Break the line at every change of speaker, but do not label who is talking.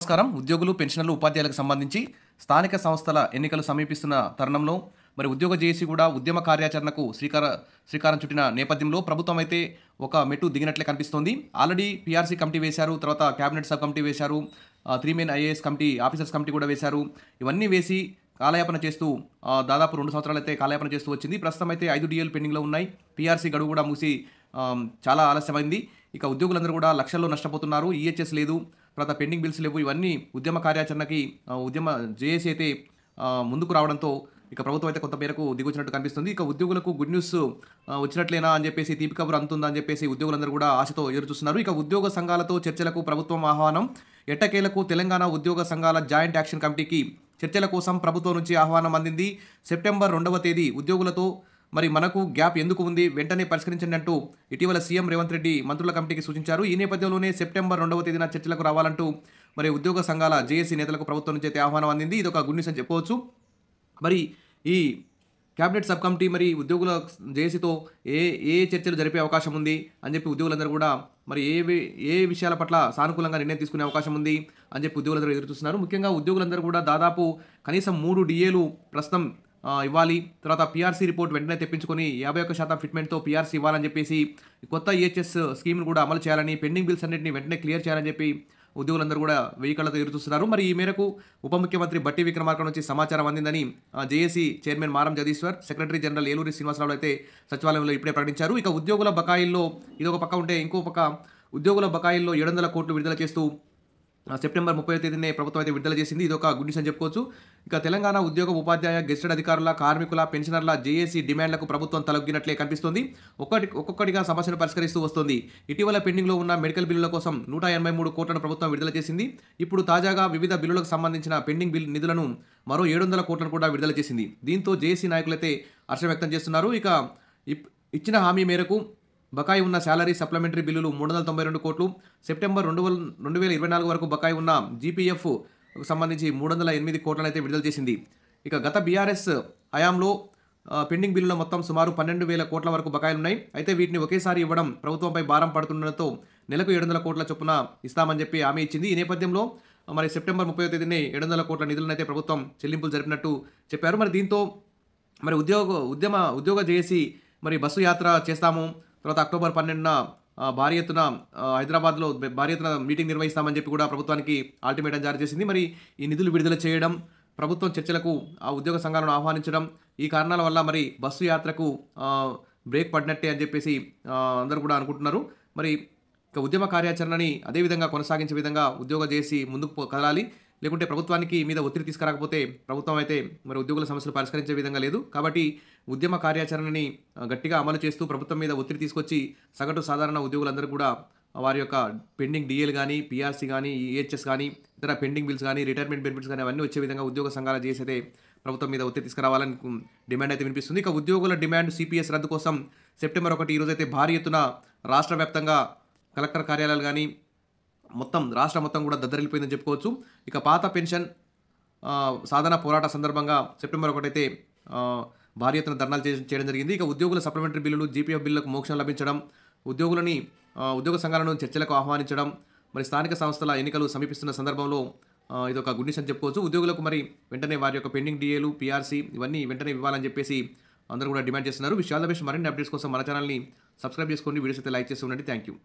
నమస్కారం. ఉద్యోగులు, పెన్షనర్లు, ఉపాధ్యాయులకు సంబంధించి స్థానిక సంస్థల ఎన్నికలు సమీపిస్తున్న తరుణంలో మరి ఉద్యోగ జేఏసీ కూడా ఉద్యమ కార్యాచరణకు శ్రీకారం చుట్టిన నేపథ్యంలో ప్రభుత్వం అయితే ఒక మెట్టు దిగినట్లే కనిపిస్తోంది. ఆల్రెడీ పీఆర్సీ కమిటీ వేశారు, తర్వాత క్యాబినెట్ సబ్ కమిటీ వేశారు, 3 main IAS committee, officers committee కూడా వేశారు. ఇవన్నీ వేసి కాలయాపన చేస్తూ దాదాపు 2 సంవత్సరాలు అయితే కాలయాపన చేస్తూ వచ్చింది. ప్రస్తుతం అయితే 5 డిఏలు పెండింగ్లో ఉన్నాయి. పీఆర్సీ గడువు కూడా ముగిసి చాలా ఆలస్యమైంది. ఇక ఉద్యోగులందరూ కూడా లక్షల్లో నష్టపోతున్నారు. ఈహెచ్ఎస్ లేదు, తర్వాత పెండింగ్ బిల్స్ లేవు. ఇవన్నీ ఉద్యమ కార్యాచరణకి ఉద్యమ జేఏసీ అయితే ముందుకు రావడంతో ఇక ప్రభుత్వం అయితే కొంత మేరకు దిగొచ్చినట్టు కనిపిస్తుంది. ఇక ఉద్యోగులకు గుడ్ న్యూస్ వచ్చినట్లేనా అని చెప్పేసి, తీపి కబురు అందుతుందా అని చెప్పేసి ఉద్యోగులందరూ కూడా ఆశతో ఎదురుచూస్తున్నారు. ఇక ఉద్యోగ సంఘాలతో చర్చలకు ప్రభుత్వం ఆహ్వానం. ఎట్టకేలకు తెలంగాణ ఉద్యోగ సంఘాల జాయింట్ యాక్షన్ కమిటీకి చర్చల కోసం ప్రభుత్వం నుంచి ఆహ్వానం అందింది. సెప్టెంబర్ 2వ తేదీ ఉద్యోగులతో మరి మనకు గ్యాప్ ఎందుకు ఉంది, వెంటనే పరిష్కరించండి అంటూ ఇటీవల సీఎం రేవంత్ రెడ్డి మంత్రుల కమిటీకి సూచించారు. ఈ నేపథ్యంలోనే సెప్టెంబర్ 2వ తేదీన చర్చలకు రావాలంటూ మరి ఉద్యోగ సంఘాల జేఏసీ నేతలకు ప్రభుత్వం నుంచి అయితే ఆహ్వానం అందింది. ఇది ఒక గుడ్ న్యూస్ అని చెప్పుకోవచ్చు. మరి ఈ క్యాబినెట్ సబ్ కమిటీ మరి ఉద్యోగుల జేఏసీతో ఏ చర్చలు జరిపే అవకాశం ఉంది అని చెప్పి ఉద్యోగులందరూ కూడా మరి ఏ విషయాల పట్ల సానుకూలంగా నిర్ణయం తీసుకునే అవకాశం ఉంది అని చెప్పి ఉద్యోగులందరూ ఎదురు చూస్తున్నారు. ముఖ్యంగా ఉద్యోగులందరూ కూడా దాదాపు కనీసం 3 డిఏలు ప్రస్తుతం ఇవ్వాలి, తర్వాత పీఆర్సీ రిపోర్ట్ వెంటనే తెప్పించుకొని 51% ఫిట్మెంట్తో పీఆర్సీ ఇవ్వాలని చెప్పేసి, కొత్త ఈహెచ్ఎస్ స్కీమ్ను కూడా అమలు చేయాలని, పెండింగ్ బిల్స్ అన్నింటినీ వెంటనే క్లియర్ చేయాలని చెప్పి ఉద్యోగులందరూ కూడా వెయ్యి కళ్ళతో ఎదురు చూస్తున్నారు. మరి ఈ మేరకు ఉప ముఖ్యమంత్రి బట్టి విక్రమార్క నుంచి సమాచారం అందిందని జేఏసీ చైర్మన్ మారం జగదీశ్వర్, సెక్రటరీ జనరల్ ఏలూరి శ్రీనివాసరావు అయితే సచివాలయంలో ఇప్పుడే ప్రకటించారు. ఇక ఉద్యోగుల బకాయిల్లో ఇదొక పక్క ఉంటే, ఇంకో పక్క ఉద్యోగుల బకాయిల్లో 700 కోట్లు విడుదల చేస్తూ సెప్టెంబర్ 30వ తేదీనే ప్రభుత్వం అయితే విడుదల చేసింది. ఇది ఒక గుడ్ న్యూస్ అని చెప్పుకోవచ్చు. ఇక తెలంగాణ ఉద్యోగ, ఉపాధ్యాయ, గెస్టెడ్ అధికారుల, కార్మికుల, పెన్షనర్ల జేఏసీ డిమాండ్లకు ప్రభుత్వం తలొగ్గినట్లే కనిపిస్తోంది. ఒక్కొక్కటిగా సమస్యను పరిష్కరిస్తూ వస్తోంది. ఇటీవల పెండింగ్లో ఉన్న మెడికల్ బిల్లుల కోసం 183 కోట్లను ప్రభుత్వం విడుదల చేసింది. ఇప్పుడు తాజాగా వివిధ బిల్లులకు సంబంధించిన పెండింగ్ బిల్ నిధులను మరో 700 కోట్లను కూడా విడుదల చేసింది. దీంతో జేఏసీ నాయకులైతే హర్షం వ్యక్తం చేస్తున్నారు. ఇక ఇచ్చిన హామీ మేరకు బకాయి ఉన్న శాలరీ సప్లిమెంటరీ బిల్లులు 392 కోట్లు, సెప్టెంబర్ 2024 వరకు బకాయి ఉన్న జీపీఎఫ్ సంబంధించి 308 కోట్లను అయితే విడుదల చేసింది. ఇక గత బీఆర్ఎస్ హయాంలో పెండింగ్ బిల్లుల మొత్తం సుమారు 12,000 కోట్ల వరకు బకాయిలు ఉన్నాయి. అయితే వీటిని ఒకేసారి ఇవ్వడం ప్రభుత్వంపై భారం పడుతుండటంతో నెలకు 700 కోట్ల చొప్పున ఇస్తామని చెప్పి హామీ ఇచ్చింది. ఈ నేపథ్యంలో మరి సెప్టెంబర్ 30వ తేదీనే 700 కోట్ల నిధులను అయితే ప్రభుత్వం చెల్లింపులు జరిపినట్టు చెప్పారు. మరి దీంతో మరి ఉద్యోగ జేఏసీ మరి బస్సు యాత్ర చేస్తాము, తర్వాత అక్టోబర్ 12న భారీ ఎత్తున హైదరాబాద్లో భారీ ఎత్తున మీటింగ్ నిర్వహిస్తామని చెప్పి కూడా ప్రభుత్వానికి అల్టిమేటం జారీ చేసింది. మరి ఈ నిధులు విడుదల చేయడం, ప్రభుత్వం చర్చలకు ఆ ఉద్యోగ సంఘాలను ఆహ్వానించడం, ఈ కారణాల వల్ల మరి బస్సు యాత్రకు బ్రేక్ పడినట్టే అని చెప్పేసి అందరూ కూడా అనుకుంటున్నారు. మరి ఇక ఉద్యమ కార్యాచరణని అదేవిధంగా కొనసాగించే విధంగా ఉద్యోగ జేఏసీ ముందుకు కదలాలి. లేకుంటే ప్రభుత్వానికి మీద ఒత్తిడి తీసుకురాకపోతే ప్రభుత్వం అయితే మరి ఉద్యోగుల సమస్యలు పరిష్కరించే విధంగా లేదు. కాబట్టి ఉద్యమ కార్యాచరణని గట్టిగా అమలు చేస్తూ ప్రభుత్వం మీద ఒత్తిడి తీసుకొచ్చి సగటు సాధారణ ఉద్యోగులందరూ కూడా వారి యొక్క పెండింగ్ డిఏలు కానీ, పీఆర్సీ కానీ, ఈహెచ్ఎస్ కానీ, ఇతర పెండింగ్ బిల్స్ కానీ, రిటైర్మెంట్ బెనిఫిట్స్ కానీ అవన్నీ వచ్చే విధంగా ఉద్యోగ సంఘాలు చేసి అయితే ప్రభుత్వం మీద ఒత్తిడి తీసుకురావాలని డిమాండ్ అయితే వినిపిస్తుంది. ఇక ఉద్యోగుల డిమాండ్ సిపిఎస్ రద్దు కోసం సెప్టెంబర్ 1 ఈరోజైతే భారీ ఎత్తున రాష్ట్ర వ్యాప్తంగా కలెక్టర్ కార్యాలయాలు కానీ రాష్ట్రం మొత్తం కూడా దద్దరిల్లిపోయిందని చెప్పుకోవచ్చు. ఇక పాత పెన్షన్ సాధన పోరాట సందర్భంగా సెప్టెంబర్ 1 అయితే భారీ ఎత్తున ధర్నాలు చేయడం జరిగింది. ఇక ఉద్యోగుల సప్లిమెంటరీ బిల్లులు, జీపీఎఫ్ బిల్లులకు మోక్షం లభించడం, ఉద్యోగ సంఘాలను చర్చలకు ఆహ్వానించడం, మరి స్థానిక సంస్థల ఎన్నికలు సమీపిస్తున్న సందర్భంలో ఇది ఒక గుడ్ న్యూస్ అని చెప్పుకోవచ్చు. ఉద్యోగులకు మరి వెంటనే వారి యొక్క పెండింగ్ డిఏలు, పీఆర్సీ ఇవన్నీ వెంటనే ఇవ్వాలని చెప్పేసి అందరూ కూడా డిమాండ్ చేస్తున్నారు. Wish all the best. మరిన్ని అప్డేట్స్ కోసం మన ఛానల్ని సబ్స్క్రైబ్ చేసుకోండి, వీడియోస్ అయితే లైక్ చేసి ఉండండి. Thank you.